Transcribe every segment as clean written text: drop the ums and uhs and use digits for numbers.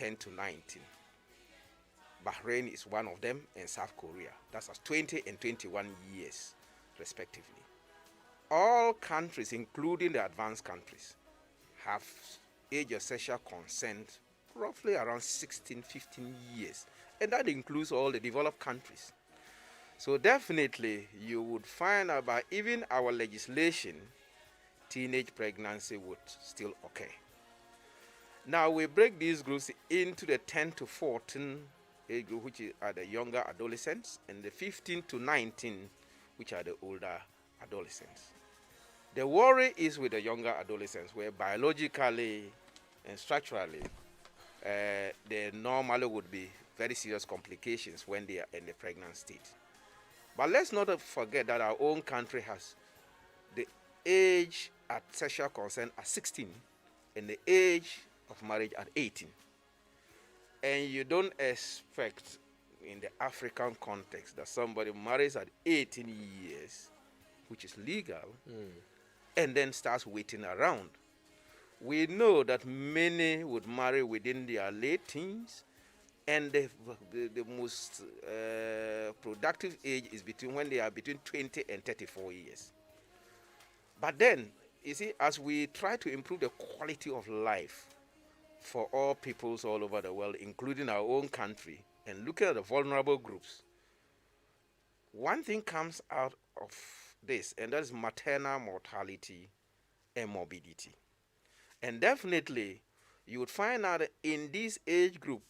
10 to 19. Bahrain is one of them, and South Korea. That's at 20 and 21 years, respectively. All countries, including the advanced countries, have age of sexual consent roughly around 16, 15 years. And that includes all the developed countries. So definitely you would find out by even our legislation, teenage pregnancy would still occur. Now we break these groups into the 10 to 14 age group, which are the younger adolescents, and the 15 to 19, which are the older adolescents. The worry is with the younger adolescents, where biologically and structurally, there normally would be very serious complications when they are in the pregnant state. But let's not forget that our own country has the age at sexual consent at 16 and the age of marriage at 18. And you don't expect in the African context that somebody marries at 18 years, which is legal, and then starts waiting around. We know that many would marry within their late teens, and the most productive age is when they are between 20 and 34 years. But then, you see, as we try to improve the quality of life for all peoples all over the world, including our own country, and looking at the vulnerable groups, one thing comes out of this, and that is maternal mortality and morbidity. And definitely, you would find out that in this age group,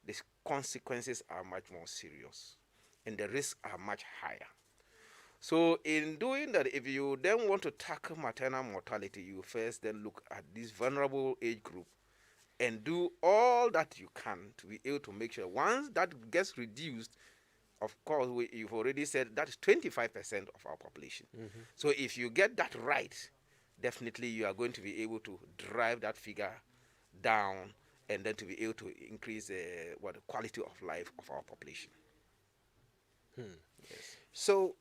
the consequences are much more serious, and the risks are much higher. So in doing that, if you then want to tackle maternal mortality, you first then look at this vulnerable age group and do all that you can to be able to make sure once that gets reduced, of course, you've already said that is 25% of our population. So if you get that right, definitely you are going to be able to drive that figure down, and then to be able to increase the quality of life of our population. Yes. So,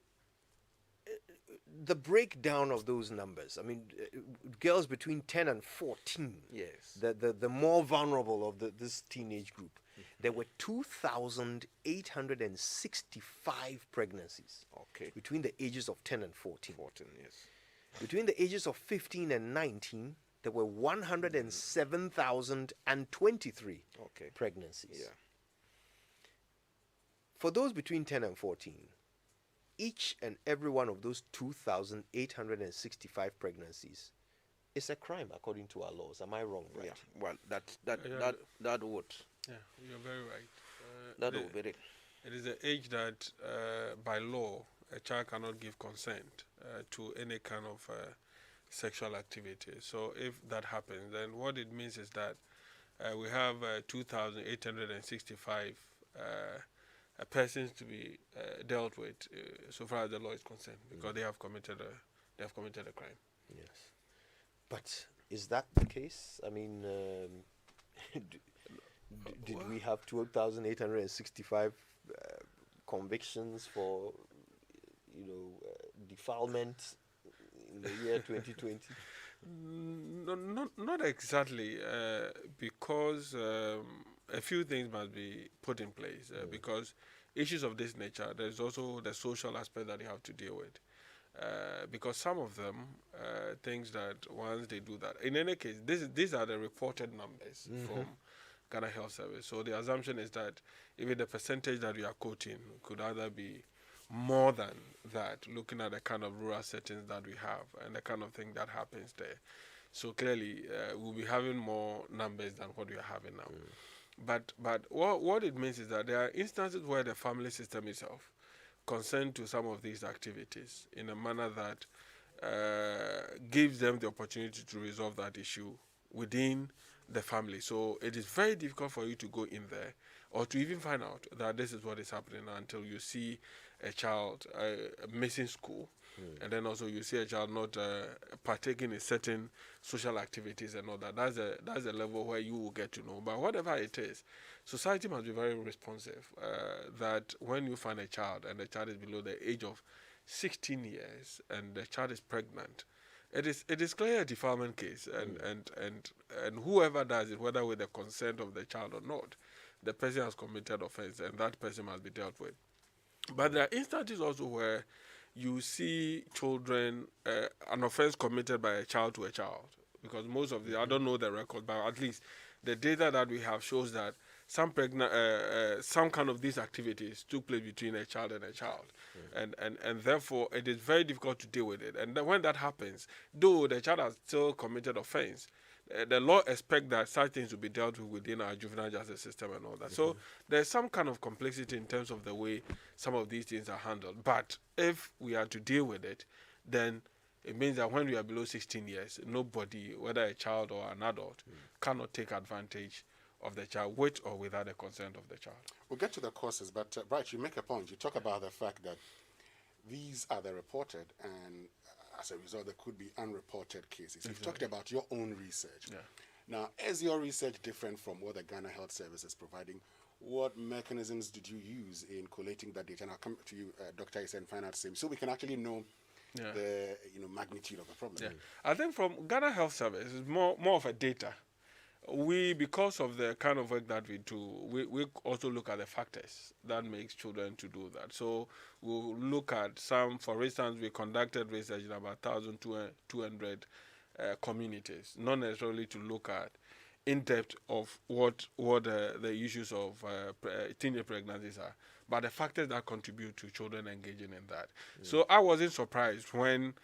the breakdown of those numbers, I mean, girls between 10 and 14, Yes. the more vulnerable of this teenage group, there were 2,865 pregnancies between the ages of 10 and 14. 14, yes. Between the ages of 15 and 19, there were 107,023 pregnancies. Yeah. For those between 10 and 14, each and every one of those 2,865 pregnancies is a crime according to our laws. Am I wrong, Brad? Yeah. Well, that would. Yeah, you're very right. That would be it. It is the age that, by law, a child cannot give consent to any kind of sexual activity. So if that happens, then what it means is that we have 2,865 persons to be dealt with, so far as the law is concerned, because they have committed a crime. Yes, but is that the case? I mean, did we have 2,865 convictions for, defilement in the year 2020? Not exactly, because a few things must be put in place. Because issues of this nature, there's also the social aspect that you have to deal with. Because some of them, things that once they do that, in any case, these are the reported numbers from Ghana Health Service. So the assumption is that even the percentage that you are quoting could either be more than that, looking at the kind of rural settings that we have and the kind of thing that happens there. So clearly, we'll be having more numbers than what we are having now. But what it means is that there are instances where the family system itself consent to some of these activities in a manner that gives them the opportunity to resolve that issue within the family. So it is very difficult for you to go in there or to even find out that this is what is happening until you see a child missing school, and then also you see a child not partaking in certain social activities and all that. That's a level where you will get to know. But whatever it is, society must be very responsive, that when you find a child and the child is below the age of 16 years and the child is pregnant, it is clearly a defilement case, and whoever does it, whether with the consent of the child or not, the person has committed offense, and that person must be dealt with. But there are instances also where you see children, an offense committed by a child to a child, because most of the, I don't know the record, but at least the data that we have shows that some kind of these activities took place between a child and a child, and therefore it is very difficult to deal with it. And then when that happens, though the child has still committed offense, the law expects that such things will be dealt with within our juvenile justice system and all that. So there's some kind of complexity in terms of the way some of these things are handled. But if we are to deal with it, then it means that when we are below 16 years, nobody, whether a child or an adult, cannot take advantage of the child with or without the consent of the child. We'll get to the causes, but Bright, you make a point. You talk about the fact that these are the reported, and as a result, there could be unreported cases. You've talked about your own research. Yeah. Now, is your research different from what the Ghana Health Service is providing? What mechanisms did you use in collating that data? And I'll come to you, Dr. Issa, and find out the same, so we can actually know the magnitude of the problem. Yeah. I think from Ghana Health Service, it's more of a data. We, because of the kind of work that we do, we also look at the factors that makes children to do that. So we'll look at some, for instance, we conducted research in about 1,200 communities, not necessarily to look at in depth of what the issues of teenage pregnancies are, but the factors that contribute to children engaging in that. So I wasn't surprised when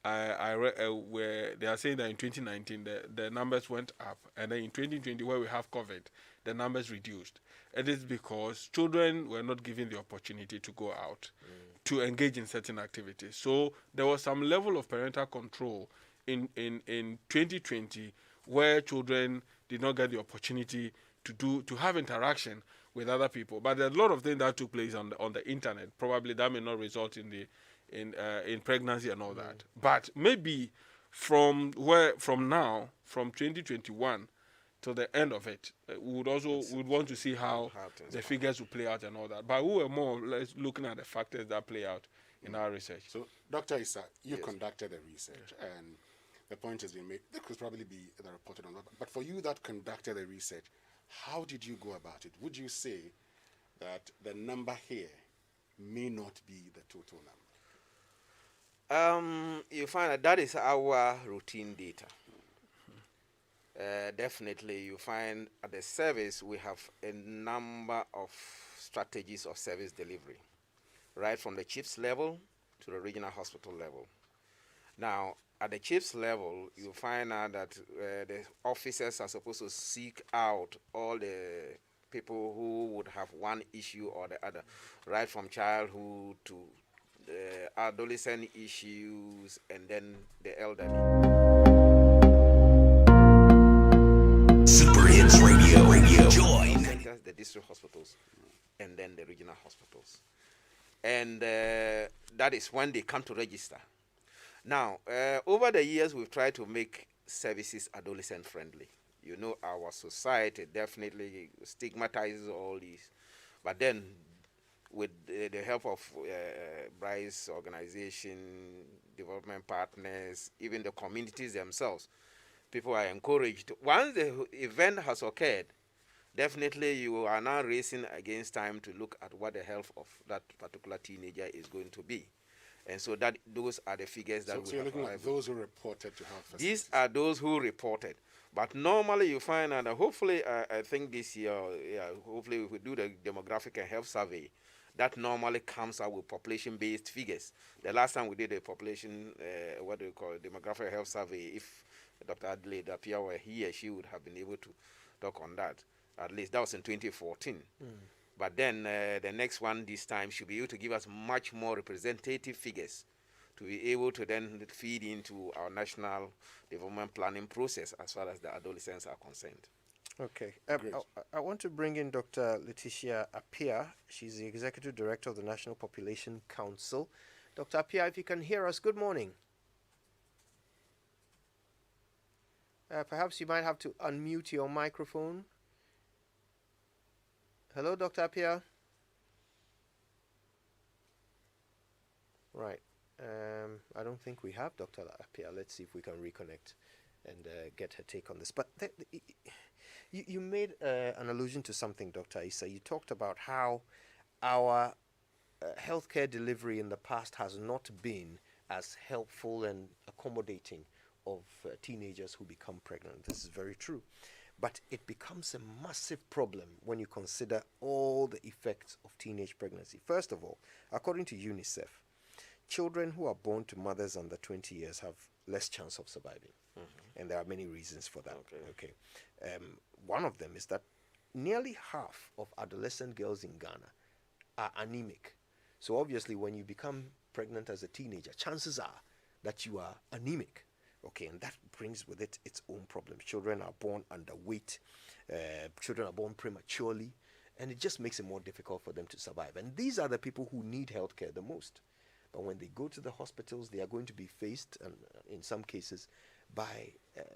I read where they are saying that in 2019 the numbers went up, and then in 2020, where we have COVID, the numbers reduced. It is because children were not given the opportunity to go out to engage in certain activities. So there was some level of parental control in 2020 where children did not get the opportunity to have interaction with other people. But there are a lot of things that took place on the internet. Probably that may not result in pregnancy and all that. But maybe from now, from 2021 to the end of it, we would want to see how the figures will play out and all that. But we were more or less looking at the factors that play out in our research. So, Dr. Issa, you conducted the research, and the point has been made. There could probably be the reported on that. But for you that conducted the research, how did you go about it? Would you say that the number here may not be the total number? You find that is our routine data. Definitely, you find at the service we have a number of strategies of service delivery, right from the chief's level to the regional hospital level. Now, at the chief's level, you find out that the officers are supposed to seek out all the people who would have one issue or the other, right from childhood to adolescent issues, and then the elderly. Super Hits Radio. Join The district hospitals, and then the regional hospitals. And that is when they come to register. Now, over the years, we've tried to make services adolescent friendly. You know, our society definitely stigmatizes all these. But then, with the help of Bryce's organization, development partners, even the communities themselves, people are encouraged. Once the event has occurred, definitely you are now racing against time to look at what the health of that particular teenager is going to be. And so those are the figures that we have. So you're looking at those who reported to health facilities. These are those who reported. But normally you find out that hopefully, I think this year, hopefully if we do the demographic and health survey, that normally comes out with population-based figures. The last time we did a population, demographic and health survey, if Dr. Adelaide Appiah were here, she would have been able to talk on that. At least that was in 2014. But then the next one this time should be able to give us much more representative figures to be able to then feed into our national development planning process as far as the adolescents are concerned. Okay. I want to bring in Dr. Letitia Appiah. She's the Executive Director of the National Population Council. Dr. Appiah, if you can hear us, good morning. Perhaps you might have to unmute your microphone. Hello, Dr. Appiah. Right. I don't think we have Dr. Apia. Let's see if we can reconnect and get her take on this. But you made an allusion to something, Dr. Issa. You talked about how our healthcare delivery in the past has not been as helpful and accommodating of teenagers who become pregnant. This is very true. But it becomes a massive problem when you consider all the effects of teenage pregnancy. First of all, according to UNICEF, children who are born to mothers under 20 years have less chance of surviving. And there are many reasons for that. Okay. One of them is that nearly half of adolescent girls in Ghana are anemic. So obviously when you become pregnant as a teenager, chances are that you are anemic. Okay, and that brings with it its own problems. Children are born underweight, children are born prematurely, and it just makes it more difficult for them to survive. And these are the people who need healthcare the most. But when they go to the hospitals, they are going to be faced, and in some cases, by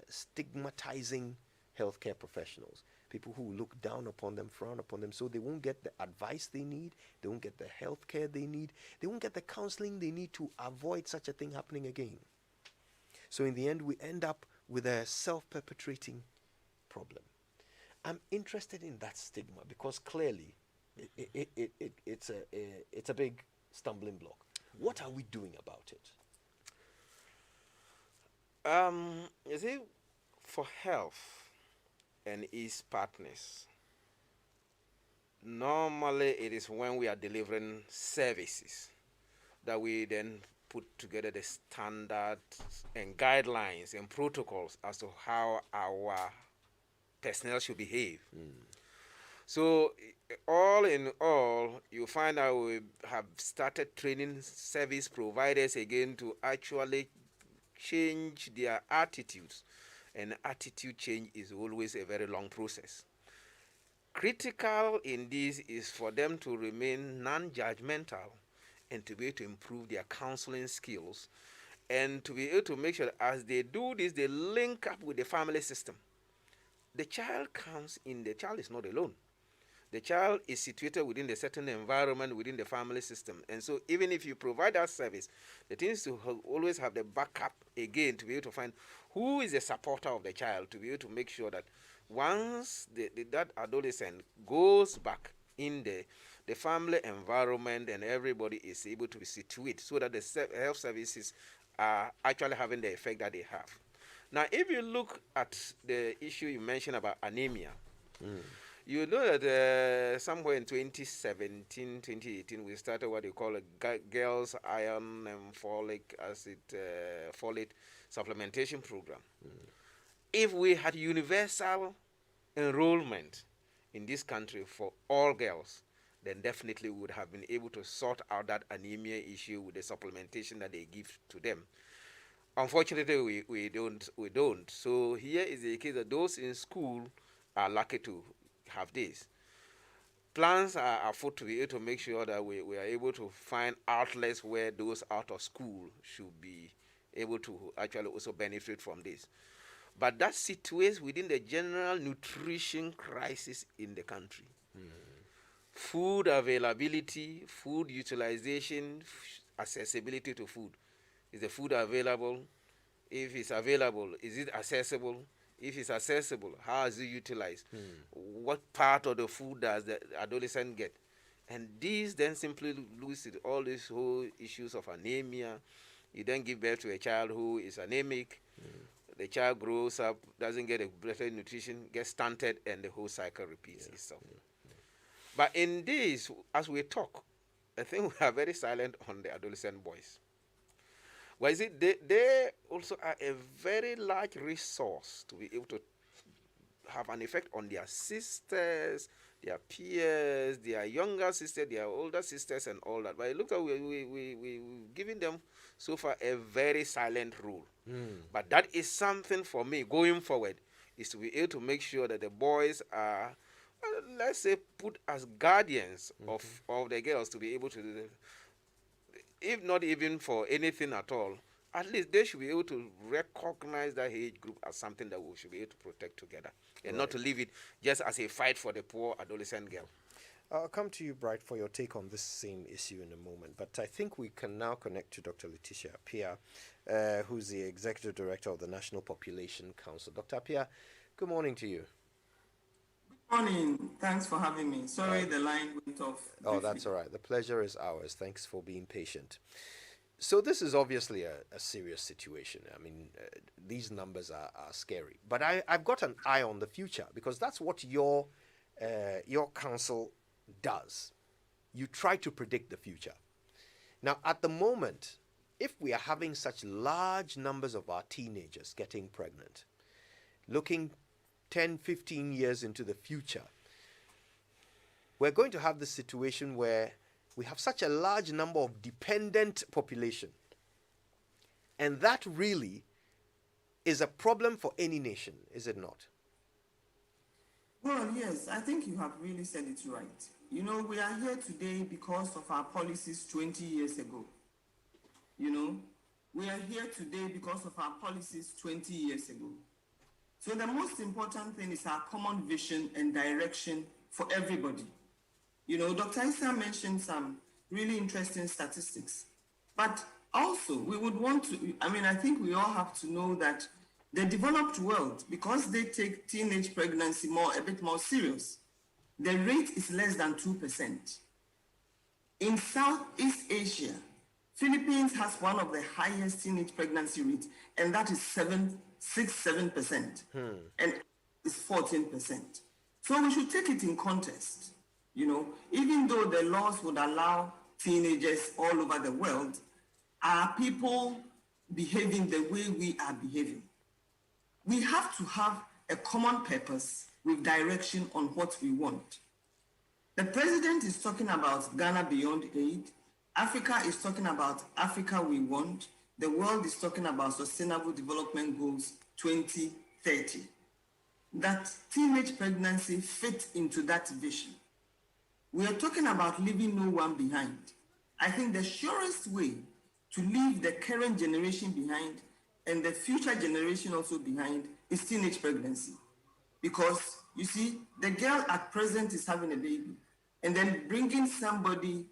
stigmatizing healthcare professionals, people who look down upon them, frown upon them, so they won't get the advice they need, they won't get the healthcare they need, they won't get the counseling they need to avoid such a thing happening again. So in the end, we end up with a self-perpetrating problem. I'm interested in that stigma because clearly it's a big stumbling block. What are we doing about it? You see, for health and its partners, normally it is when we are delivering services that we then put together the standards and guidelines and protocols as to how our personnel should behave. So all in all, you find out we have started training service providers again to actually change their attitudes, and attitude change is always a very long process. Critical in this is for them to remain non-judgmental and to be able to improve their counseling skills and to be able to make sure that as they do this, they link up with the family system. The child comes in, the child is not alone. The child is situated within a certain environment within the family system. And so even if you provide that service, the thing is to always have the backup again to be able to find who is the supporter of the child, to be able to make sure that once that adolescent goes back in the family environment and everybody is able to be situated so that the health services are actually having the effect that they have. Now, if you look at the issue you mentioned about anemia, you know that somewhere in 2017, 2018, we started what they call a girls' iron and folic acid, folate supplementation program. If we had universal enrollment in this country for all girls, then definitely we would have been able to sort out that anemia issue with the supplementation that they give to them. Unfortunately, we don't. So here is the case that those in school are lucky to have this. Plans are afoot to be able to make sure that we are able to find outlets where those out of school should be able to actually also benefit from this. But that situates within the general nutrition crisis in the country. Food availability, food utilization, accessibility to food. Is the food available? If it's available, is it accessible? If it's accessible, how is it utilized? What part of the food does the adolescent get? And these then simply lose all these whole issues of anemia. You then give birth to a child who is anemic. The child grows up, doesn't get a better nutrition, gets stunted, and the whole cycle repeats itself. But in this, as we talk, I think we are very silent on the adolescent boys. Well, is it they also are a very large resource to be able to have an effect on their sisters, their peers, their younger sisters, their older sisters, and all that. But look at we've given them so far a very silent role. But that is something for me going forward, is to be able to make sure that the boys are, let's say, put as guardians of the girls to be able to do that. If not even for anything at all, at least they should be able to recognize that age group as something that we should be able to protect together, and not to leave it just as a fight for the poor adolescent girl. I'll come to you, Bright, for your take on this same issue in a moment. But I think we can now connect to Dr. Letitia Appiah, who's the Executive Director of the National Population Council. Dr. Appiah, good morning to you. Morning. Thanks for having me. Sorry, the line went off. Oh, that's all right. The pleasure is ours. Thanks for being patient. So this is obviously a serious situation. I mean, these numbers are scary. But I've got an eye on the future, because that's what your council does. You try to predict the future. Now, at the moment, if we are having such large numbers of our teenagers getting pregnant, looking 10, 15 years into the future, we're going to have the situation where we have such a large number of dependent population. And that really is a problem for any nation, is it not? Well, yes, I think you have really said it right. You know, we are here today because of our policies 20 years ago. You know, we are here today because of our policies 20 years ago. So the most important thing is our common vision and direction for everybody. You know, Dr. Issa mentioned some really interesting statistics. But also, we would want to, I think we all have to know that the developed world, because they take teenage pregnancy a bit more serious, the rate is less than 2%. In Southeast Asia, Philippines has one of the highest teenage pregnancy rates, and that is 7%. And it's 14%. So we should take it in context. You know, even though the laws would allow teenagers all over the world, are people behaving the way we are behaving? We have to have a common purpose with direction on what we want. The president is talking about Ghana Beyond Aid. Africa is talking about Africa We Want. The world is talking about Sustainable Development Goals 2030. That teenage pregnancy fits into that vision. We are talking about leaving no one behind. I think the surest way to leave the current generation behind and the future generation also behind is teenage pregnancy. Because, you see, the girl at present is having a baby and then bringing somebody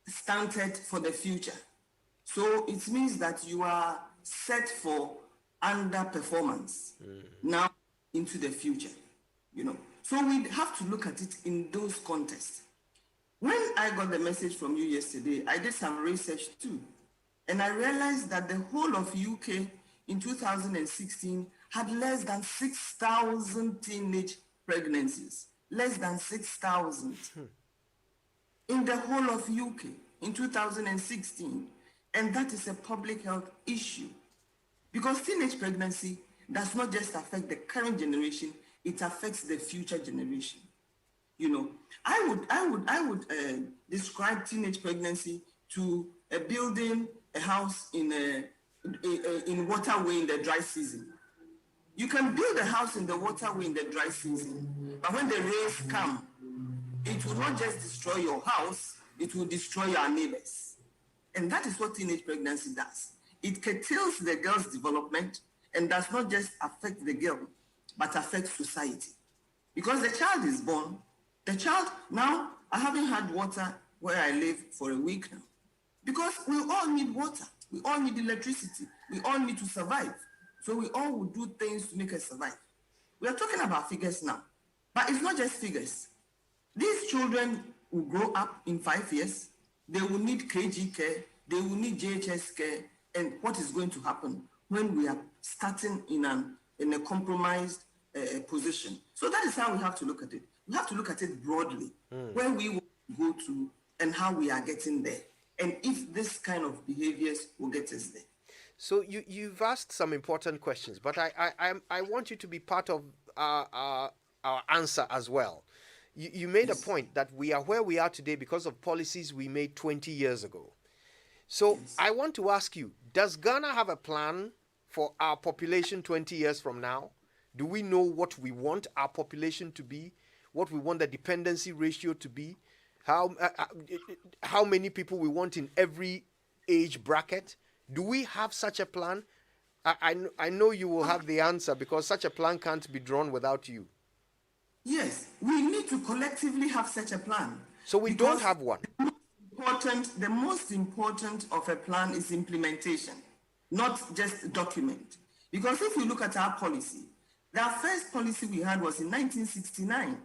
stunted for the future. So it means that you are set for underperformance now into the future, you know. So we have to look at it in those contexts. When I got the message from you yesterday, I did some research too. And I realized that the whole of UK in 2016 had less than 6,000 teenage pregnancies. Less than 6,000. In the whole of UK in 2016. And that is a public health issue. Because teenage pregnancy does not just affect the current generation, it affects the future generation. You know, I would describe teenage pregnancy to building a house in waterway in the dry season. You can build a house in the waterway in the dry season, but when the rains come, it will not just destroy your house, it will destroy your neighbors. And that is what teenage pregnancy does. It curtails the girl's development and does not just affect the girl, but affects society. Because the child is born, the child, now I haven't had water where I live for a week now. Because we all need water, we all need electricity, we all need to survive. So we all will do things to make us survive. We are talking about figures now, but it's not just figures. These children will grow up in 5 years, they will need KG care, they will need JHS care, and what is going to happen when we are starting in a compromised position. So that is how we have to look at it. We have to look at it broadly, where we will go to and how we are getting there, and if this kind of behaviors will get us there. So you've asked some important questions, but I want you to be part of our answer as well. You made a point that we are where we are today because of policies we made 20 years ago. So I want to ask you, does Ghana have a plan for our population 20 years from now? Do we know what we want our population to be? What we want the dependency ratio to be? How many people we want in every age bracket? Do we have such a plan? I know you will have the answer because such a plan can't be drawn without you. Yes, we need to collectively have such a plan. So we don't have one. The most important of a plan is implementation, not just document. Because if you look at our policy, the first policy we had was in 1969,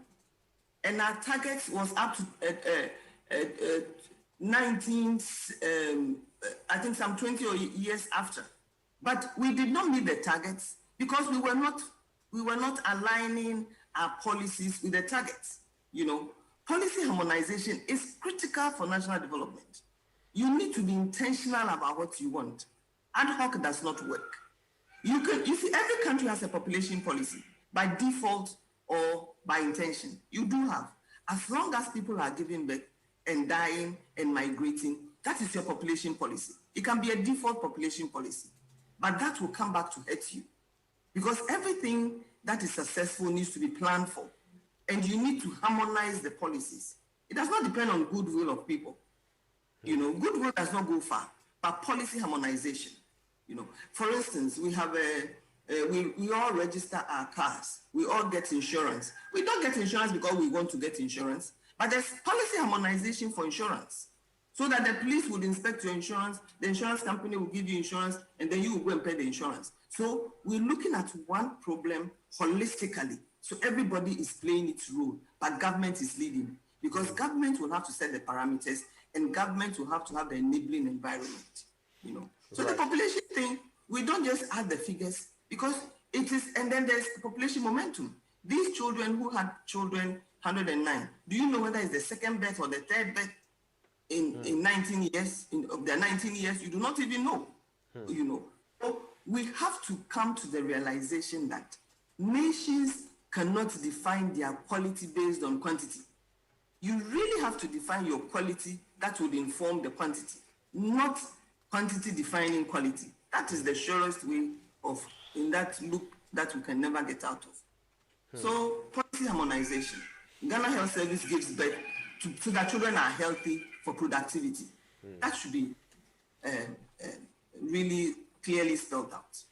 and our target was up to 19, I think some 20 years after. But we did not meet the targets because we were not aligning our policies with the targets. You know, policy harmonization is critical for national development. You need to be intentional about what you want. Ad hoc does not work. You see, every country has a population policy by default or by intention. You do have. As long as people are giving birth and dying and migrating, that is your population policy. It can be a default population policy, but that will come back to hurt you, because everything that is successful needs to be planned for, and you need to harmonize the policies. It does not depend on goodwill of people. You know, goodwill does not go far, but policy harmonization. You know, for instance, we have we all register our cars. We all get insurance. We don't get insurance because we want to get insurance, but there's policy harmonization for insurance, so that the police would inspect your insurance, the insurance company will give you insurance, and then you will go and pay the insurance. So we're looking at one problem holistically. So everybody is playing its role, but government is leading, because government will have to set the parameters, and government will have to have the enabling environment. You know, so the population thing, we don't just add the figures, because it is, and then there's population momentum. These children who had children 109, do you know whether it's the second birth or the third birth in 19 years, of their 19 years? You do not even know. You know, so we have to come to the realization that nations cannot define their quality based on quantity. You really have to define your quality that would inform the quantity, not quantity defining quality. That is the surest way of, in that loop that we can never get out of. So policy harmonization. Ghana Health Service gives birth so that children are healthy for productivity. That should be really clearly spelled out.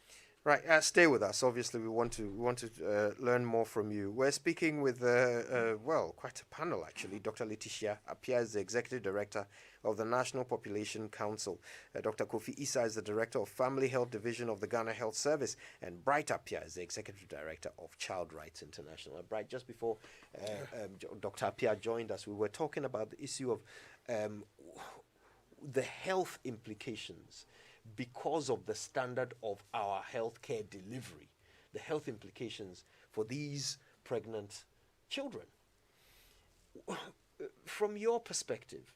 Right, stay with us. Obviously, we want to learn more from you. We're speaking with, well, quite a panel actually. Dr. Letitia Appiah is the Executive Director of the National Population Council. Dr. Kofi Issa is the Director of Family Health Division of the Ghana Health Service, and Bright Appiah is the Executive Director of Child Rights International. Bright, just before Dr. Appiah joined us, we were talking about the issue of the health implications because of the standard of our healthcare delivery, the health implications for these pregnant children. From your perspective,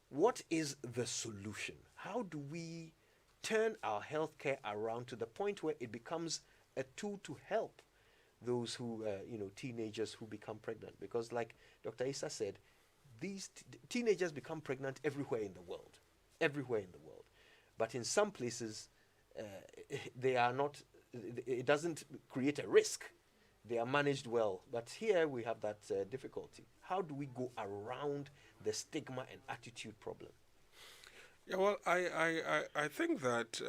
what is the solution? How do we turn our healthcare around to the point where it becomes a tool to help those who, teenagers who become pregnant? Because like Dr. Issa said, these teenagers become pregnant everywhere in the world, But in some places, they are not, it doesn't create a risk. They are managed well. But here we have that difficulty. How do we go around the stigma and attitude problem? Yeah, well, I think that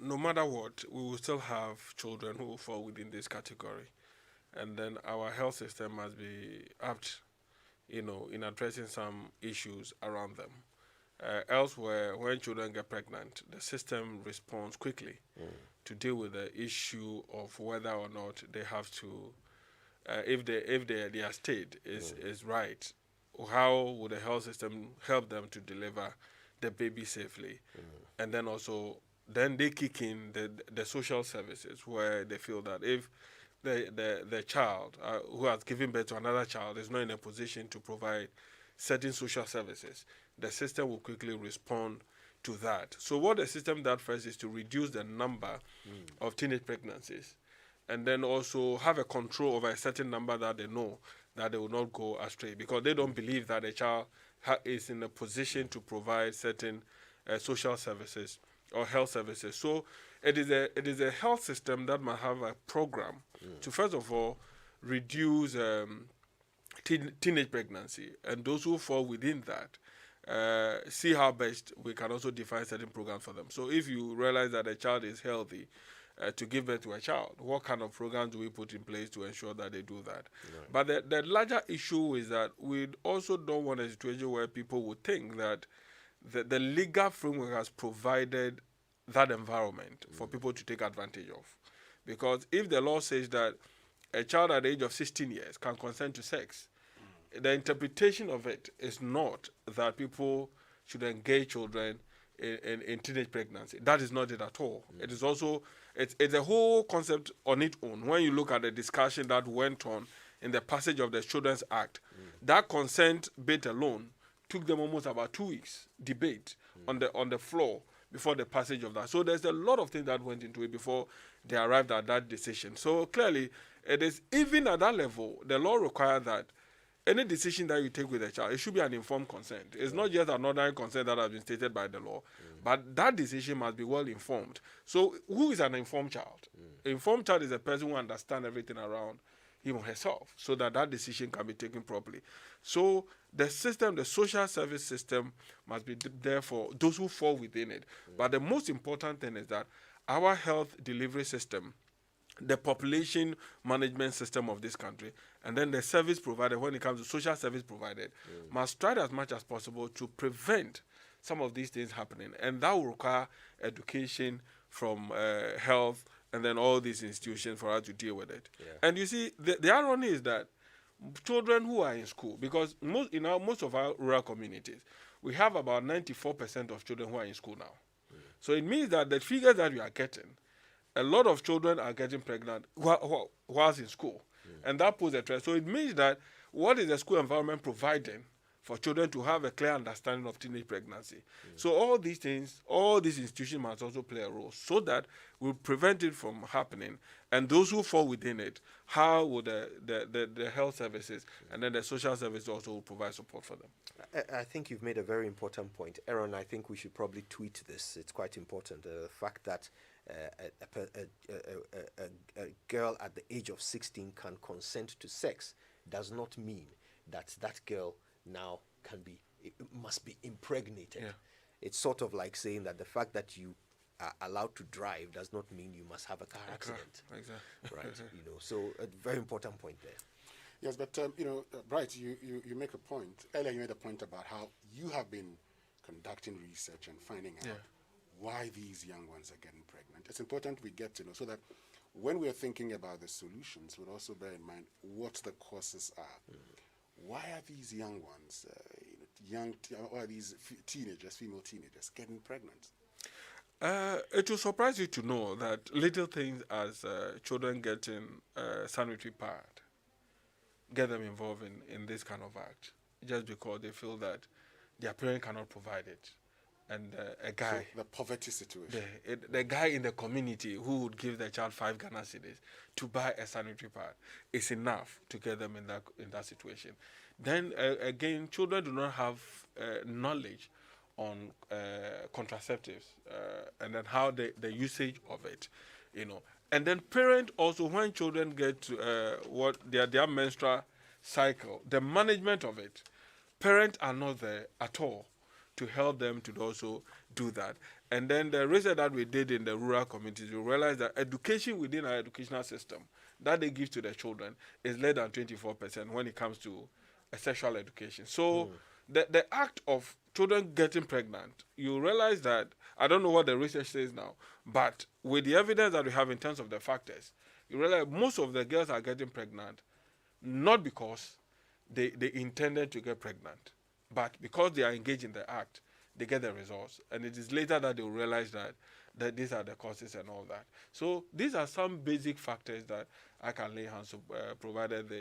no matter what, we will still have children who fall within this category. And then our health system must be apt, in addressing some issues around them. Elsewhere, when children get pregnant, the system responds quickly to deal with the issue of whether or not they have to, if their state is right, how would the health system help them to deliver the baby safely? And then also, then they kick in the social services, where they feel that if the child who has given birth to another child is not in a position to provide certain social services, the system will quickly respond to that. So what the system does first is to reduce the number of teenage pregnancies, and then also have a control over a certain number that they know that they will not go astray, because they don't believe that a child is in a position to provide certain social services or health services. So it is a health system that must have a program to, first of all, reduce teenage pregnancy, and those who fall within that, see how best we can also define certain programs for them. So if you realize that a child is healthy, to give birth to a child. What kind of programs do we put in place to ensure that they do that? But the larger issue is that we also don't want a situation where people would think that the legal framework has provided that environment for people to take advantage of. Because if the law says that a child at the age of 16 years can consent to sex, the interpretation of it is not that people should engage children in teenage pregnancy. That is not it at all. It is also, it's a whole concept on its own. When you look at the discussion that went on in the passage of the Children's Act, that consent bit alone took them almost about 2 weeks debate on the floor before the passage of that. So there's a lot of things that went into it before they arrived at that decision. So clearly, it is even at that level, the law requires that any decision that you take with a child, it should be an informed consent. It's not just an ordinary consent that has been stated by the law, but that decision must be well informed. So who is an informed child? An informed child is a person who understands everything around him or herself so that that decision can be taken properly. So the system, the social service system must be there for those who fall within it. But the most important thing is that our health delivery system, the population management system of this country, and then the service provider, when it comes to social service provided, must try as much as possible to prevent some of these things happening. And that will require education from health and then all these institutions for us to deal with it. And you see, the irony is that children who are in school, because most of our rural communities, we have about 94% of children who are in school now. So it means that the figures that we are getting, a lot of children are getting pregnant whilst in school. And that poses a threat. So it means that what is the school environment providing for children to have a clear understanding of teenage pregnancy? So all these things, all these institutions must also play a role so that we prevent it from happening. And those who fall within it, how will the health services and then the social services also will provide support for them? I think you've made a very important point. Aaron, I think we should probably tweet this. It's quite important. The fact that a girl at the age of 16 can consent to sex does not mean that that girl now must be impregnated. It's sort of like saying that the fact that you are allowed to drive does not mean you must have a car accident. Exactly. Right. So a very important point there. Yes, but Bright, you make a point. Earlier you made a point about how you have been conducting research and finding out why these young ones are getting pregnant. It's important we get to know so that when we're thinking about the solutions, we'll also bear in mind what the causes are. Why are these young ones, why are these female teenagers, getting pregnant? It will surprise you to know that little things as children getting sanitary pad get them involved in this kind of act, just because they feel that their parent cannot provide it. And a guy, so the poverty situation, the guy in the community who would give the child 5 Ghana cedis to buy a sanitary pad is enough to get them in that situation. Then again, children do not have knowledge on contraceptives and then how the usage of it, And then parents also, when children get to their menstrual cycle, the management of it, parents are not there at all to help them to also do that. And then the research that we did in the rural communities, we realized that education within our educational system that they give to the children is less than 24% when it comes to sexual education. So the act of children getting pregnant, you realize that, I don't know what the research says now, but with the evidence that we have in terms of the factors, you realize most of the girls are getting pregnant not because they intended to get pregnant, but because they are engaged in the act, they get the results. And it is later that they will realize that these are the causes and all that. So these are some basic factors that I can lay hands on, provided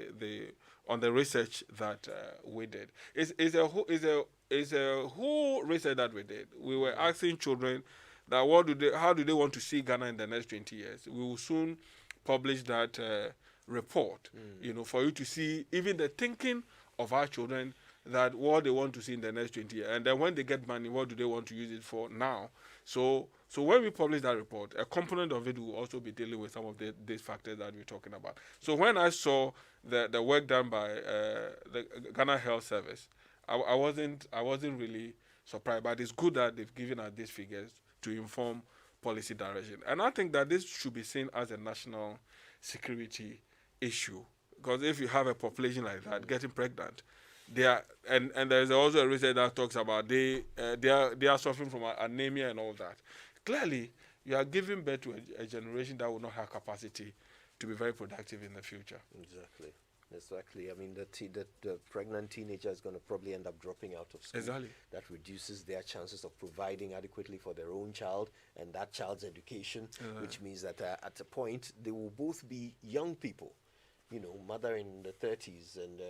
on the research that we did. It's a whole research that we did. We were asking children that how do they want to see Ghana in the next 20 years. We will soon publish that report, for you to see even the thinking of our children, that what they want to see in the next 20 years. And then when they get money, what do they want to use it for now? So when we publish that report, a component of it will also be dealing with some of these factors that we're talking about. So when I saw the work done by the Ghana Health Service, I wasn't really surprised, but it's good that they've given us these figures to inform policy direction. And I think that this should be seen as a national security issue, because if you have a population like that getting pregnant, they are, and there's also a research that talks about they are suffering from anemia and all that. Clearly, you are giving birth to a generation that will not have capacity to be very productive in the future. Exactly. I mean, the pregnant teenager is going to probably end up dropping out of school. Exactly. That reduces their chances of providing adequately for their own child and that child's education, which means that at a point they will both be young people. You know, mother in the 30s and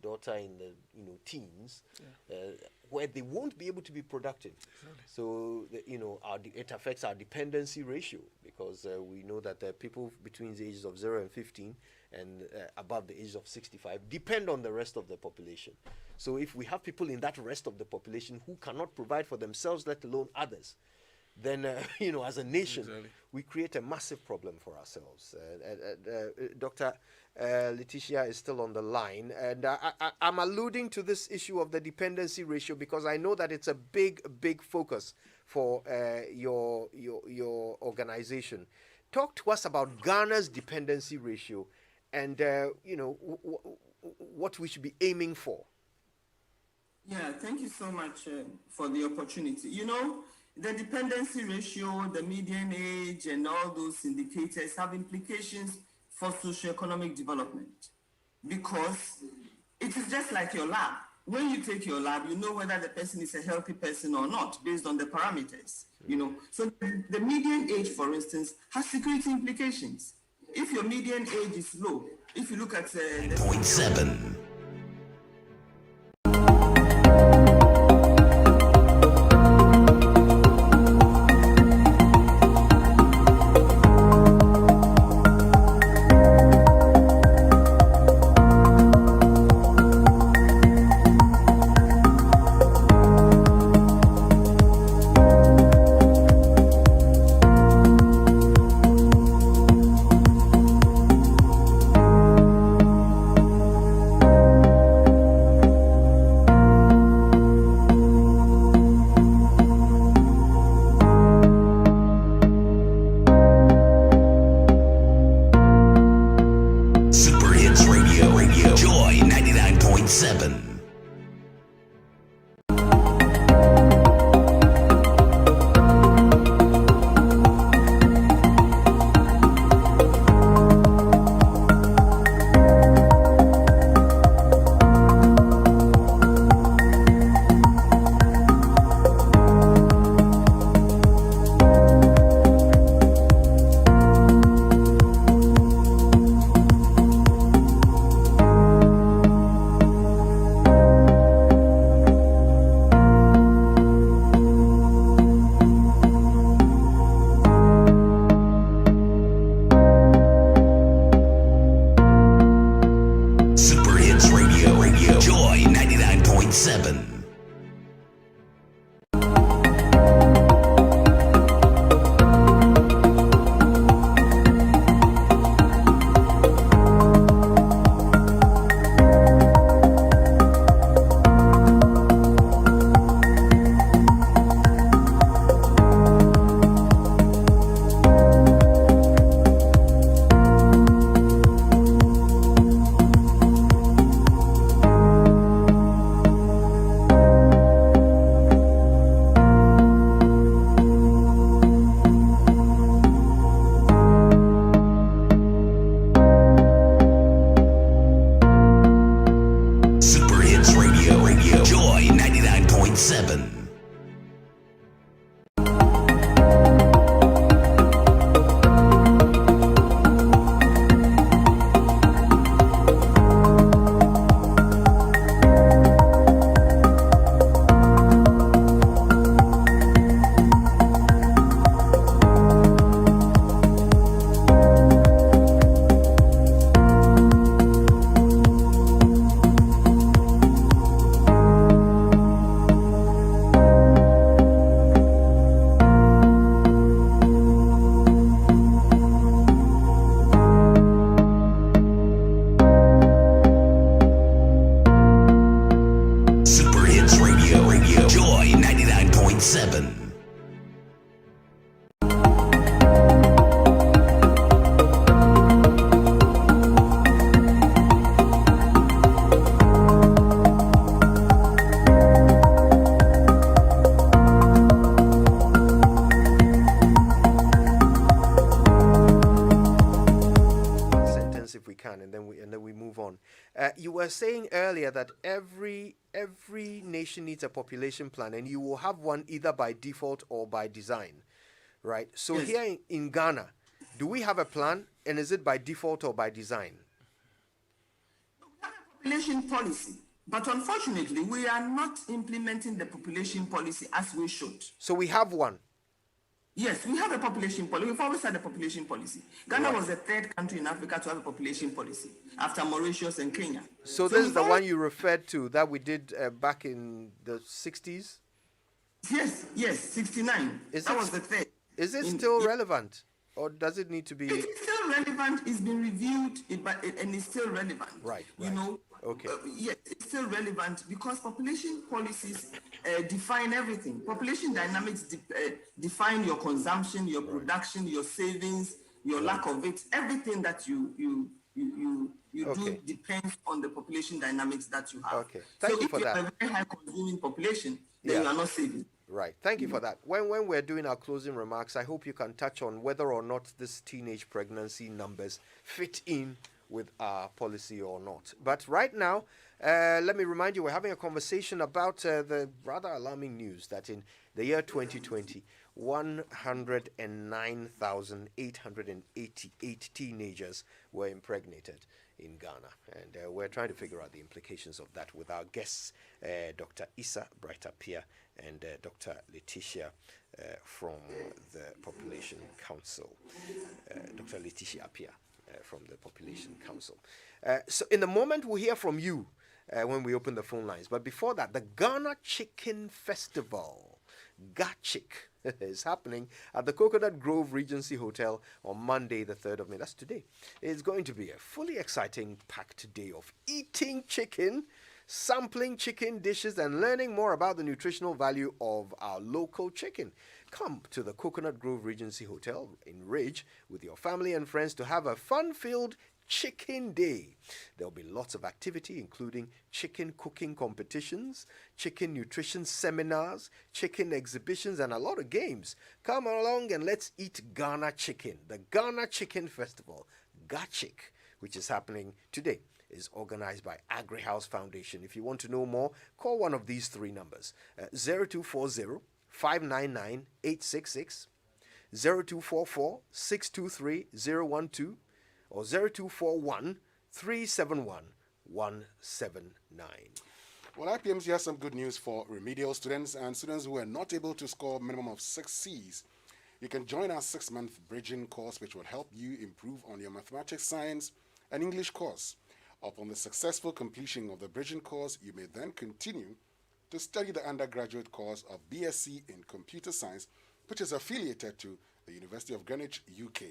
daughter in the teens, where they won't be able to be productive. Exactly. So it affects our dependency ratio, because we know that people between the ages of 0 and 15 and above the age of 65 depend on the rest of the population. So if we have people in that rest of the population who cannot provide for themselves, let alone others, then as a nation, we create a massive problem for ourselves. Dr. Letitia is still on the line, and I'm alluding to this issue of the dependency ratio because I know that it's a big focus for your organization. Talk to us about Ghana's dependency ratio, and what we should be aiming for. Yeah, thank you so much for the opportunity. The dependency ratio, the median age, and all those indicators have implications for socioeconomic development, because it is just like your lab. When you take your lab, you know whether the person is a healthy person or not based on the parameters. So the median age, for instance, has security implications. If your median age is low, if you look at 0.7. Joy 99.7. can, and then we move on. You were saying earlier that every nation needs a population plan, and you will have one either by default or by design, right? So Yes. here in Ghana, do we have a plan, and is it by default or by design? We have a population policy, but unfortunately, we are not implementing the population policy as we should. So we have one. Yes, we have a population policy. We've always had a population policy. Ghana was the third country in Africa to have a population policy after Mauritius and Kenya. So this is we've the always- one you referred to that we did back in the 60s? Yes, 69. That was the third. Is it In- still relevant? Or does it need to be... It is still relevant. It's been reviewed, and it's still relevant. Right. You know. Okay. Yes, it's still relevant because population policies define everything. Population dynamics define your consumption, your production, your savings, your lack of it. Everything that you Okay. do depends on the population dynamics that you have. Okay. Thank you if for you that. have a very high consuming population, then Yeah. you are not saving. Right. Thank you for that. When we're doing our closing remarks, I hope you can touch on whether or not this teenage pregnancy numbers fit in with our policy or not. But right now, let me remind you, we're having a conversation about the rather alarming news that in the year 2020, 109,888 teenagers were impregnated in Ghana. And we're trying to figure out the implications of that with our guests, Dr. Issa Bright-Appiah and Dr. Letitia from the Population Council. Dr. Letitia Appiah from the Population Council. So in the moment, we'll hear from you when we open the phone lines. But before that, the Ghana Chicken Festival, GACHIC, is happening at the Coconut Grove Regency Hotel on Monday, the 3rd of May. That's today. It's going to be a fully exciting, packed day of eating chicken, sampling chicken dishes, and learning more about the nutritional value of our local chicken. Come to the Coconut Grove Regency Hotel in Ridge with your family and friends to have a fun-filled Chicken Day. There'll be lots of activity, including chicken cooking competitions, chicken nutrition seminars, chicken exhibitions, and a lot of games. Come along and let's eat Ghana chicken. The Ghana Chicken Festival, GACHIC, which is happening today, is organized by Agri House Foundation. If you want to know more, call one of these three numbers: 0240 599 866, 0244 623 012, or 0241 371 179. Well, IPMC has some good news for remedial students and students who are not able to score a minimum of 6 C's. You can join our 6-month bridging course, which will help you improve on your mathematics, science, and English course. Upon the successful completion of the bridging course, you may then continue to study the undergraduate course of BSc in Computer Science, which is affiliated to the University of Greenwich, UK.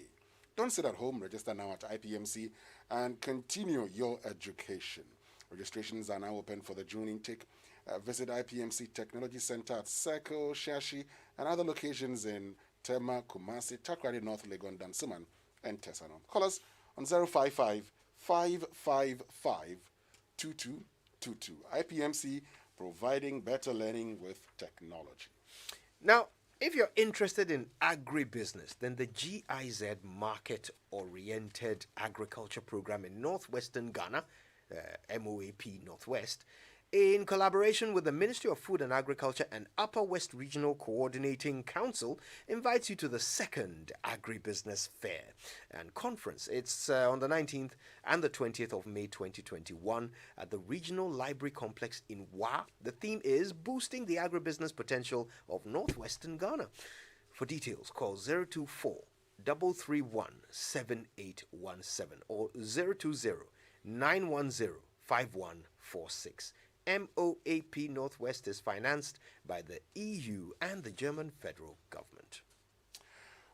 Don't sit at home, register now at IPMC and continue your education. Registrations are now open for the June intake. Visit IPMC Technology Center at Circle, Shashi, and other locations in Tema, Kumasi, Takrady, North Legon, Dansuman, and Tesano. Call us on 055 555 2222. IPMC, providing better learning with technology. Now, if you're interested in agribusiness, then the GIZ Market Oriented Agriculture Program in Northwestern Ghana, MOAP Northwest, in collaboration with the Ministry of Food and Agriculture and Upper West Regional Coordinating Council, invites you to the second Agribusiness Fair and Conference. It's on the 19th and the 20th of May 2021 at the Regional Library Complex in Wa. The theme is Boosting the Agribusiness Potential of Northwestern Ghana. For details, call 024 331 7817 or 020 910 5146. MOAP Northwest is financed by the EU and the German federal government.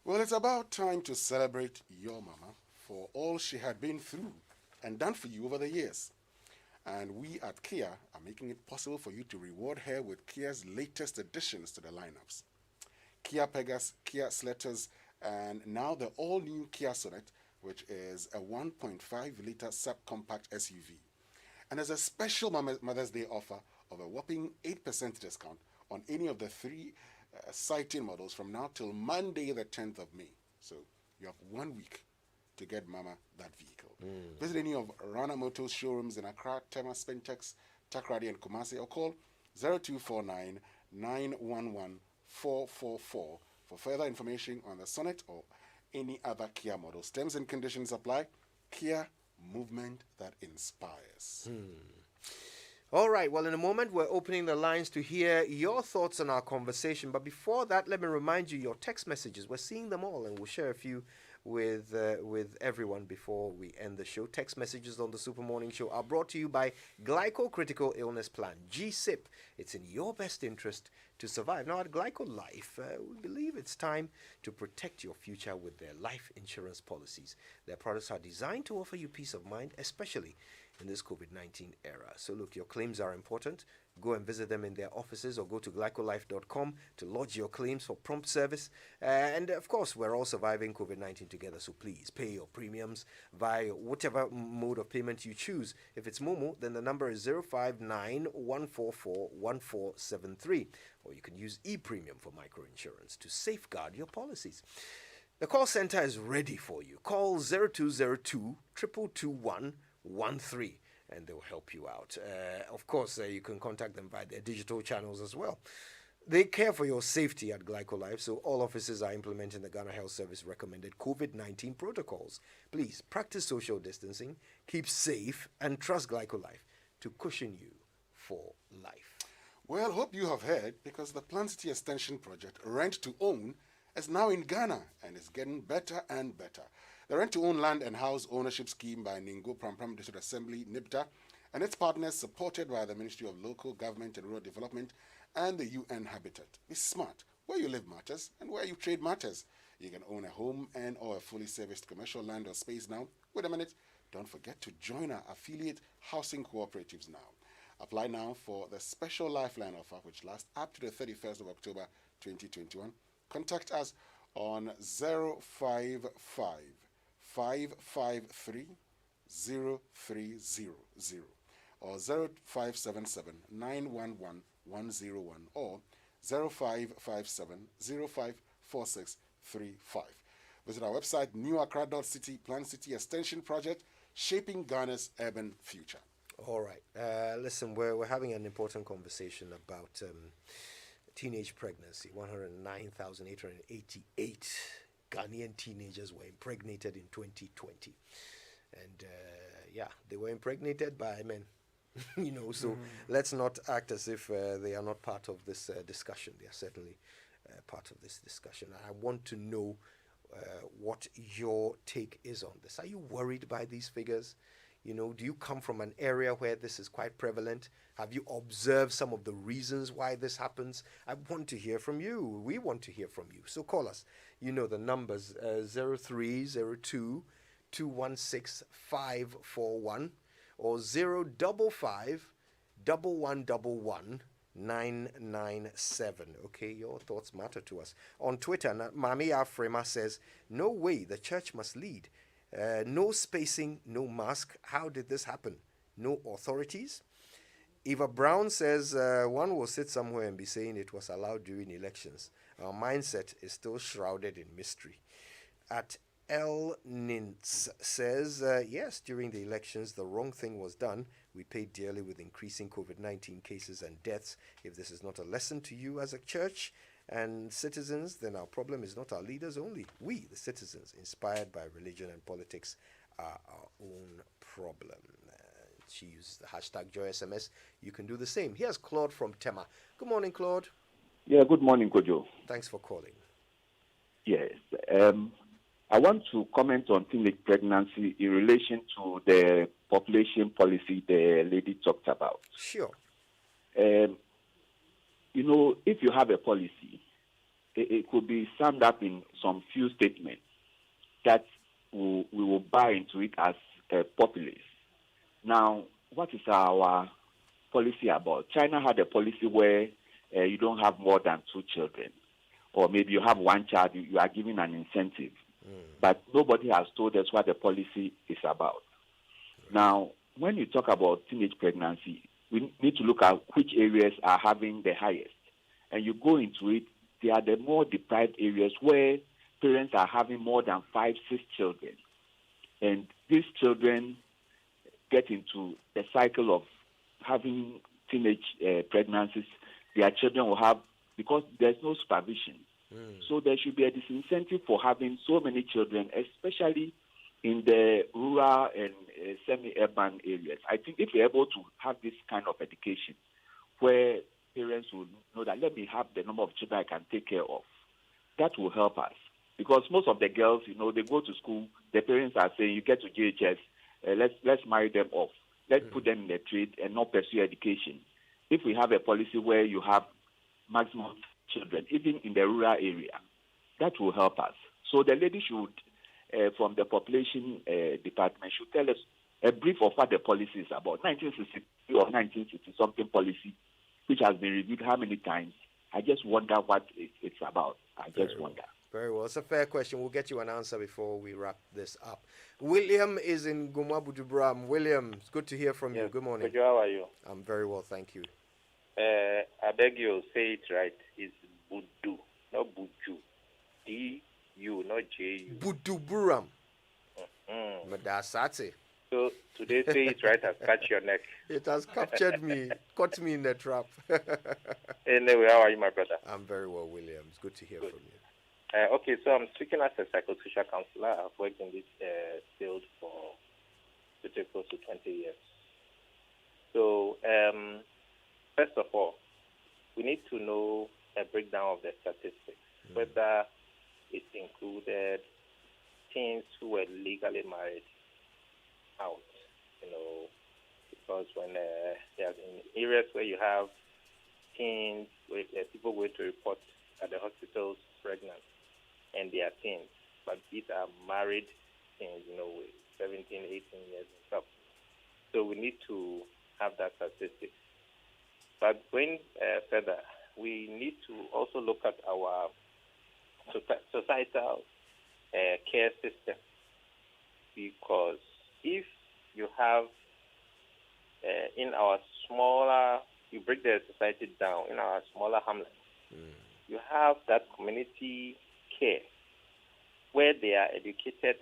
Well, it's about time to celebrate your mama for all she had been through and done for you over the years. And we at Kia are making it possible for you to reward her with Kia's latest additions to the lineups. Kia Pegas, Kia Sletters, and now the all-new Kia Sonet, which is a 1.5-liter subcompact SUV. And there's a special Mother's Day offer of a whopping 8% discount on any of the 3 sighting models from now till Monday, the 10th of May. So you have 1 week to get Mama that vehicle. Visit any of Rana Motors showrooms in Accra, Tema, Spentex, Takrady, and Kumasi, or call 0249 911 444 for further information on the Sonnet or any other Kia models. Terms and conditions apply. Kia, movement that inspires. All right, well, in a moment, we're opening the lines to hear your thoughts on our conversation. But before that, let me remind you your text messages. We're seeing them all, and we'll share a few with everyone before we end the show. Text messages on the Super Morning Show are brought to you by Glyco Critical Illness Plan, GSIP. It's in your best interest to survive. Now, at Glyco Life, we believe it's time to protect your future with their life insurance policies. Their products are designed to offer you peace of mind, especially in this COVID-19 era. So look, your claims are important. Go and visit them in their offices or go to glycolife.com to lodge your claims for prompt service. And of course, we're all surviving COVID-19 together, so please pay your premiums via whatever mode of payment you choose. If it's Momo, then the number is 059-144-1473. Or you can use e-premium for microinsurance to safeguard your policies. The call center is ready for you. Call 0202 222 113 and they'll help you out. Of course, you can contact them via their digital channels as well. They care for your safety at GlycoLife, so all offices are implementing the Ghana Health Service recommended COVID-19 protocols. Please practice social distancing, keep safe, and trust GlycoLife to cushion you for life. Well, hope you have heard, because the Plan City Extension Project, Rent to Own, is now in Ghana and is getting better and better. The Rent-to-Own Land and House Ownership Scheme by Ningo Prampram District Assembly, NIPTA, and its partners, supported by the Ministry of Local Government and Rural Development and the UN Habitat. Be smart. Where you live matters, and where you trade matters. You can own a home and or a fully serviced commercial land or space now. Wait a minute. Don't forget to join our affiliate housing cooperatives now. Apply now for the special Lifeline offer, which lasts up to the 31st of October 2021. Contact us on 055 553 0300 or 0577 911 101 or 0557 054635. Visit our website newaccra.city. Plan City Extension Project, shaping Ghana's urban future. All right. Listen, we're having an important conversation about teenage pregnancy. 109,888 Ghanaian teenagers were impregnated in 2020. And they were impregnated by men. So let's not act as if they are not part of this discussion. They are certainly part of this discussion. I want to know what your take is on this. Are you worried by these figures? Do you come from an area where this is quite prevalent? Have you observed some of the reasons why this happens? I want to hear from you. We want to hear from you. So call us. The numbers 0302 216 541 or 055 1111 997. Okay, your thoughts matter to us. On Twitter, Mami Afrema says, no way, the church must lead. No spacing, no mask. How did this happen? No authorities. Eva Brown says, one will sit somewhere and be saying it was allowed during elections. Our mindset is still shrouded in mystery. At L. Nintz says, yes, during the elections, the wrong thing was done. We paid dearly with increasing COVID-19 cases and deaths. If this is not a lesson to you as a church and citizens, then our problem is not our leaders only. We, the citizens, inspired by religion and politics, are our own problem. She used the hashtag JoySMS. You can do the same. Here's Claude from Tema. Good morning, Claude. Yeah, good morning, Kojo. Thanks for calling. Yes. I want to comment on teenage pregnancy in relation to the population policy the lady talked about. Sure. If you have a policy, it could be summed up in some few statements that we will buy into it as a populace. Now, what is our policy about? China had a policy where you don't have more than 2 children, or maybe you have 1 child, you are given an incentive. But nobody has told us what the policy is about. Now, when you talk about teenage pregnancy, we need to look at which areas are having the highest. And you go into it, they are the more deprived areas where parents are having more than 5, 6 children. and these children get into the cycle of having teenage pregnancies, their children will have, because there's no supervision. So there should be a disincentive for having so many children, especially in the rural and semi-urban areas. I think if we're able to have this kind of education where parents will know that let me have the number of children I can take care of, that will help us. Because most of the girls, they go to school, the parents are saying, you get to JHS, let's marry them off. Let's put them in the trade and not pursue education. If we have a policy where you have maximum children, even in the rural area, that will help us. So the lady should, from the population department, should tell us a brief of what the policy is about. 1963 or 1960 something policy, which has been reviewed how many times? I just wonder what it's about. I just wonder. Very well. It's a fair question. We'll get you an answer before we wrap this up. William is in Gumabudubram. William, it's good to hear from you. Good morning. How are you? I'm very well, thank you. I beg you, say it right. It's Budu, not Buju. D-U, not J-U. Buduburam. Madasate. So today, say it right has catch your neck. It has captured me, caught me in the trap. Anyway, how are you, my brother? I'm very well, William. It's good to hear from you. Okay, so I'm speaking as a psychosocial counselor. I've worked in this field for close to 20 years. So, first of all, we need to know a breakdown of the statistics, whether it included teens who were legally married out, because when there are in areas where you have teens, where people go to report at the hospitals pregnant, and they are teens, but these are married teens, with 17, 18 years and stuff. So we need to have that statistic. But going further, we need to also look at our societal care system, because if you have in our smaller, you break the society down in our smaller hamlets, you have that community care where they are educated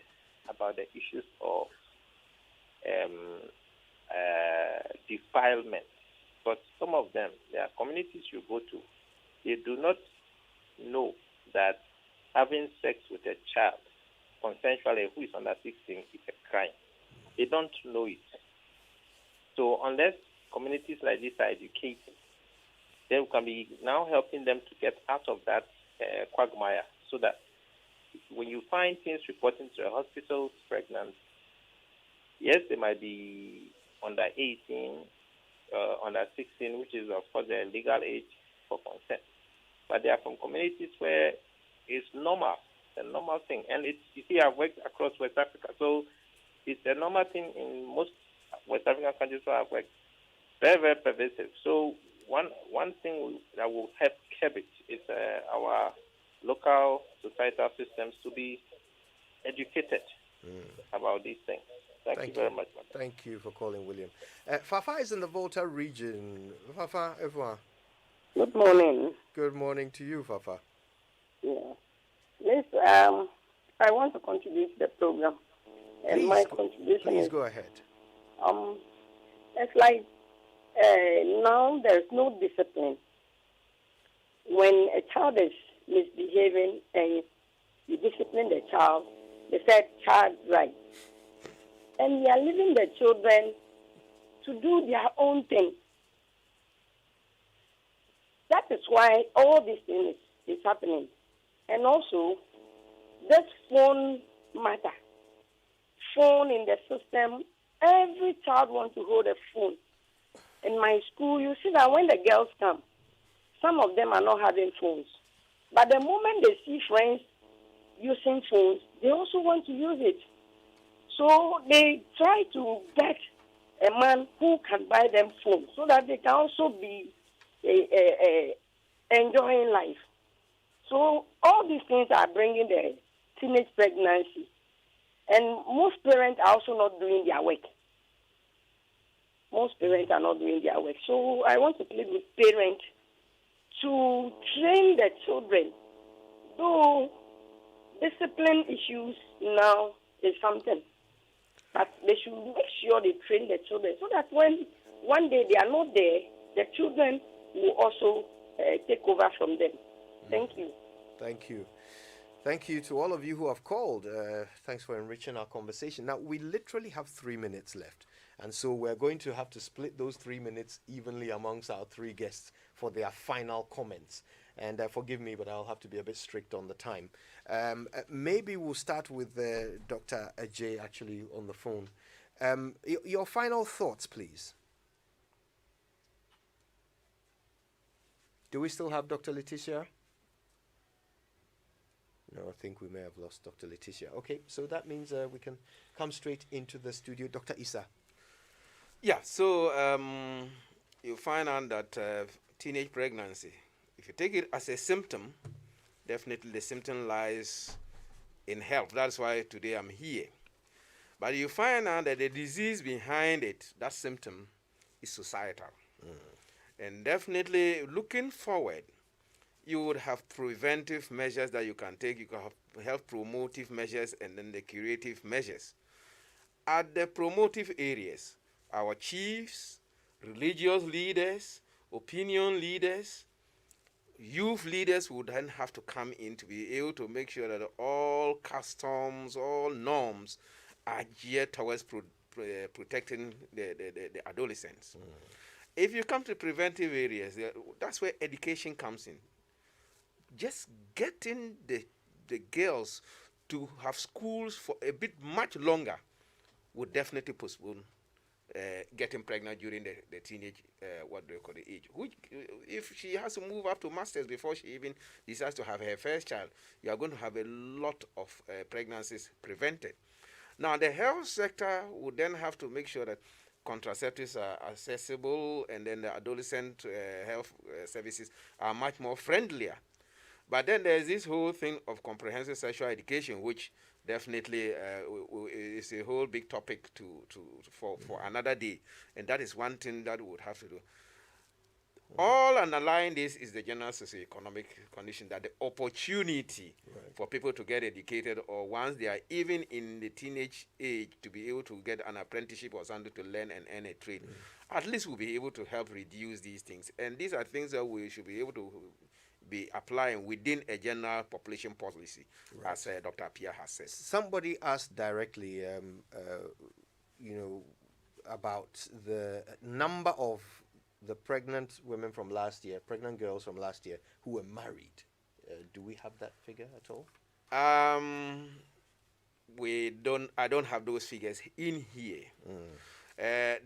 about the issues of defilement. But some of them, there are communities you go to, they do not know that having sex with a child consensually who is under 16 is a crime. They don't know it. So unless communities like this are educated, then we can be now helping them to get out of that quagmire, so that when you find things reporting to the hospitals pregnant, yes, they might be under 18, under 16, which is of course the legal age for consent. But they are from communities where it's normal, a normal thing. And it's, you see, I've worked across West Africa, so it's a normal thing in most West African countries where I've worked. Very, very pervasive. So one thing that will help curb it is our local societal systems to be educated about these things. Thank you very much. Thank you for calling, William. Fafa is in the Volta region. Fafa, everyone. Good morning. Good morning to you, Fafa. Yeah. Yes, I want to contribute to the program. And my contribution please is, go ahead. It's like now there's no discipline. When a child is misbehaving and you discipline the child, they said child right. And we are leaving the children to do their own thing. That is why all these things is happening. And also, this phone matter. Phone in the system, every child wants to hold a phone. In my school, you see that when the girls come, some of them are not having phones. But the moment they see friends using phones, they also want to use it. So they try to get a man who can buy them phones so that they can also be enjoying life. So all these things are bringing the teenage pregnancy. And most parents are also not doing their work. Most parents are not doing their work. So I want to plead with parents to train the children. Though discipline issues now is something. But they should make sure they train the children so that when one day they are not there, the children will also take over from them. Thank you. Thank you. Thank you to all of you who have called. Thanks for enriching our conversation. Now, we literally have 3 minutes left. And so we're going to have to split those 3 minutes evenly amongst our 3 guests for their final comments. And forgive me, but I'll have to be a bit strict on the time. Maybe we'll start with Dr. Ajay actually on the phone. Your final thoughts, please. Do we still have Dr. Letitia? No, I think we may have lost Dr. Letitia. Okay, so that means we can come straight into the studio. Dr. Issa. Yeah, so you find out that teenage pregnancy, if you take it as a symptom, definitely the symptom lies in health. That's why today I'm here. But you find out that the disease behind it, that symptom, is societal. And definitely looking forward, you would have preventive measures that you can take. You can have health promotive measures and then the curative measures. At the promotive areas, our chiefs, religious leaders, opinion leaders, youth leaders would then have to come in to be able to make sure that all customs, all norms are geared towards protecting the adolescents. If you come to preventive areas, that's where education comes in. Just getting the girls to have schools for a bit much longer would definitely postpone getting pregnant during the teenage, what do you call the age. Which, if she has to move up to masters before she even decides to have her first child, you are going to have a lot of pregnancies prevented. Now, the health sector would then have to make sure that contraceptives are accessible, and then the adolescent health services are much more friendlier. But then there's this whole thing of comprehensive sexual education, which definitely is a whole big topic for another day. And that is one thing that we would have to do. All underlying this is the general socioeconomic condition, that the opportunity for people to get educated, or once they are even in the teenage age, to be able to get an apprenticeship or something to learn and earn a trade, at least we'll be able to help reduce these things. And these are things that we should be able to be applying within a general population policy, as Dr. Appiah has said. Somebody asked directly, about the number of the pregnant women from last year, pregnant girls from last year who were married. Do we have that figure at all? I don't have those figures in here.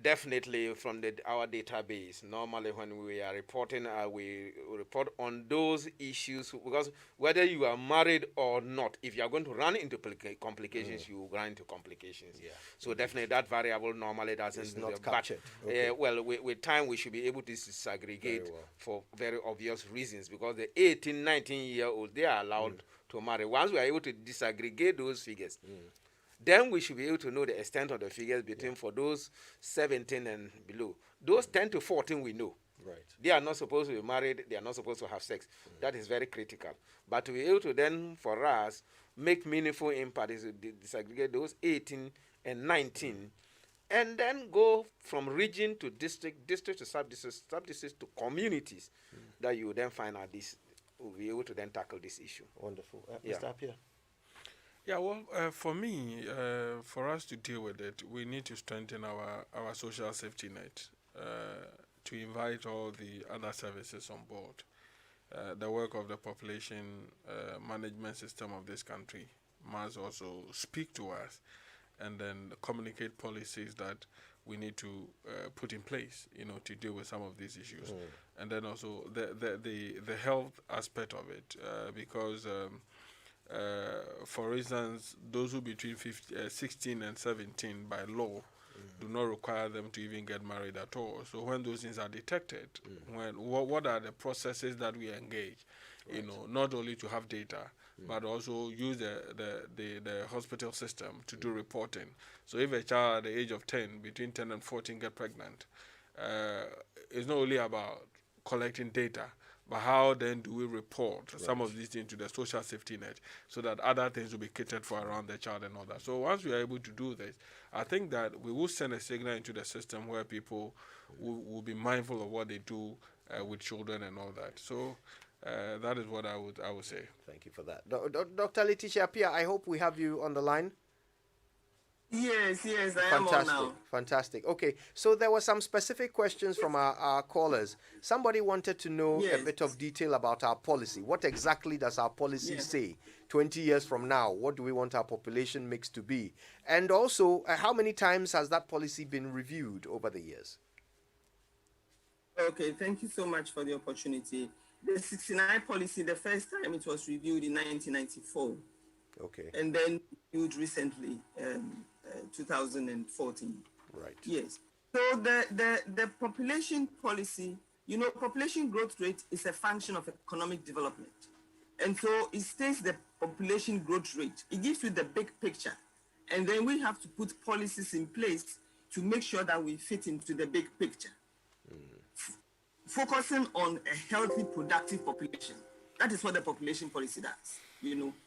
Definitely from our database, normally when we are reporting, we report on those issues, because whether you are married or not, if you are going to run into complications, you run into complications. So definitely that variable normally doesn't. It's not captured. With time we should be able to disaggregate for very obvious reasons, because the 18, 19-year-olds, they are allowed to marry. Once we are able to disaggregate those figures, then we should be able to know the extent of the figures between for those 17 and below. Those 10 to 14 we know. They are not supposed to be married. They are not supposed to have sex. That is very critical. But to be able to then, for us, make meaningful impact is to disaggregate those 18 and 19, and then go from region to district, district to sub-district, sub-district to communities, that you will then find out this, will be able to then tackle this issue. Wonderful. Mr. Appiah? Yeah, well, for me, for us to deal with it, we need to strengthen our social safety net, to invite all the other services on board. The work of the population management system of this country must also speak to us and then communicate policies that we need to put in place, to deal with some of these issues. And then also the health aspect of it, because for instance, those who between 16 and 17 by law do not require them to even get married at all. So when those things are detected, what are the processes that we engage? Not only to have data, but also use the hospital system to do reporting. So if a child at the age of 10, between 10 and 14 get pregnant, it's not only about collecting data, But how then do we report some of these things to the social safety net so that other things will be catered for around the child and all that? So once we are able to do this, I think that we will send a signal into the system where people will be mindful of what they do with children and all that. So that is what I would say. Thank you for that. Dr. Letitia Appiah, I hope we have you on the line. Yes, I am on now. Fantastic. Okay, so there were some specific questions from our callers. Somebody wanted to know a bit of detail about our policy. What exactly does our policy say 20 years from now? What do we want our population mix to be? And also, how many times has that policy been reviewed over the years? Okay, thank you so much for the opportunity. The 69 policy, the first time it was reviewed in 1994. Okay. And then reviewed recently, 2014. Right. Yes. So the population policy, population growth rate is a function of economic development. And so it states the population growth rate. It gives you the big picture. And then we have to put policies in place to make sure that we fit into the big picture. Focusing on a healthy, productive population. That is what the population policy does,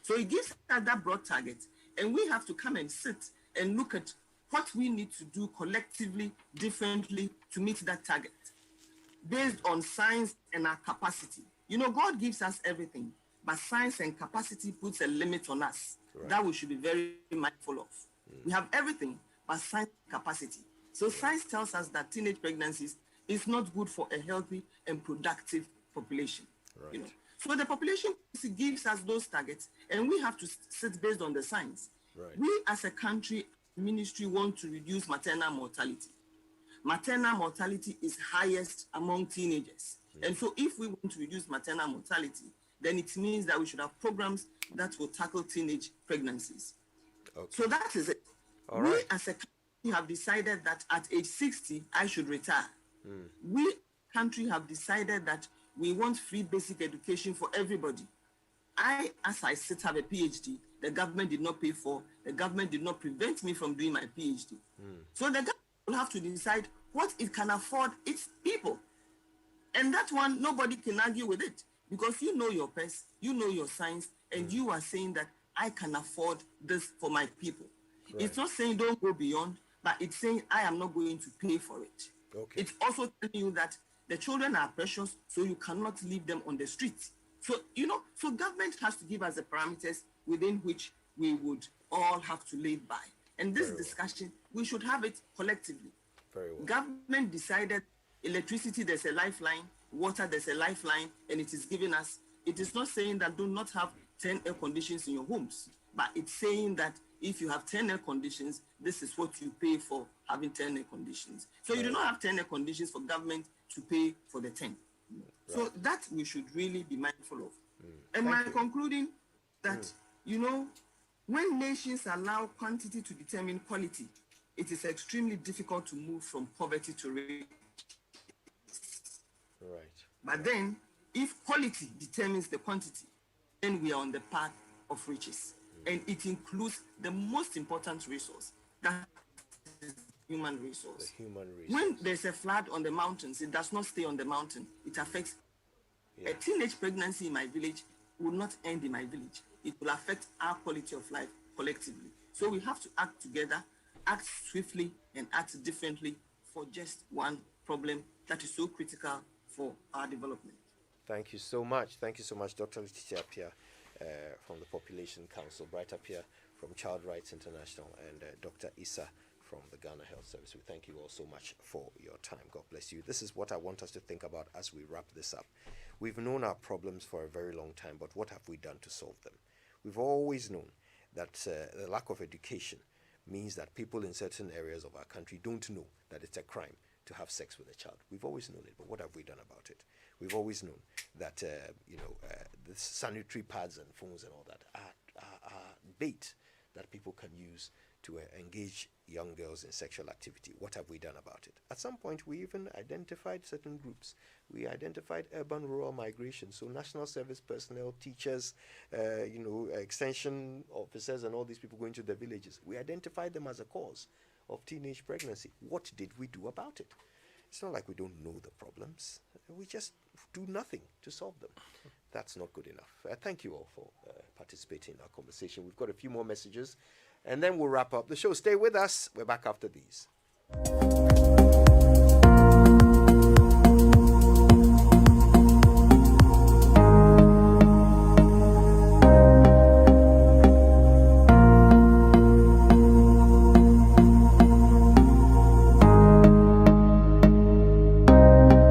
So it gives us that broad target, and we have to come and sit and look at what we need to do collectively, differently to meet that target, based on science and our capacity. God gives us everything, but science and capacity puts a limit on us that we should be very mindful of. We have everything, but science and capacity. So science tells us that teenage pregnancies is not good for a healthy and productive population. So the population policy gives us those targets, and we have to sit based on the science. We as a country, ministry want to reduce maternal mortality. Maternal mortality is highest among teenagers. And so if we want to reduce maternal mortality, then it means that we should have programs that will tackle teenage pregnancies. So that is it. We as a country have decided that at age 60, I should retire. We country have decided that we want free basic education for everybody. As I sit, have a PhD, the government did not pay for, the government did not prevent me from doing my PhD. So the government will have to decide what it can afford its people. And that one, nobody can argue with it, because you know your purse, you know your science, and you are saying that I can afford this for my people. It's not saying don't go beyond, but it's saying I am not going to pay for it. It's also telling you that the children are precious, so you cannot leave them on the streets. So, so government has to give us the parameters within which we would all have to live by. And this discussion, we should have it collectively. Government decided electricity, there's a lifeline, water, there's a lifeline, and it is giving us. It is not saying that do not have 10 air conditions in your homes, but it's saying that if you have 10 air conditions, this is what you pay for having 10 air conditions. So you do not have 10 air conditions for government to pay for the 10. So that we should really be mindful of. And my concluding that, when nations allow quantity to determine quality, it is extremely difficult to move from poverty to riches. But then, if quality determines the quantity, then we are on the path of riches. And it includes the most important resource, that is human resource. When there's a flood on the mountains, it does not stay on the mountain. It affects a teenage pregnancy in my village will not end in my village. It will affect our quality of life collectively. So we have to act together, act swiftly, and act differently for just one problem that is so critical for our development. Thank you so much. Thank you so much, Dr. Letitia Appiah from the Population Council, Bright Appiah from Child Rights International, and Dr. Issa from the Ghana Health Service. We thank you all so much for your time. God bless you. This is what I want us to think about as we wrap this up. We've known our problems for a very long time, but what have we done to solve them? We've always known that the lack of education means that people in certain areas of our country don't know that it's a crime to have sex with a child. We've always known it, but what have we done about it? We've always known that the sanitary pads and phones and all that are bait that people can use to engage young girls in sexual activity. What have we done about it? At some point, we even identified certain groups. We identified urban-rural migration. So national service personnel, teachers, extension officers, and all these people going to the villages. We identified them as a cause of teenage pregnancy. What did we do about it? It's not like we don't know the problems. We just do nothing to solve them. That's not good enough. Thank you all for participating in our conversation. We've got a few more messages, and then we'll wrap up the show. Stay with us. We're back after these.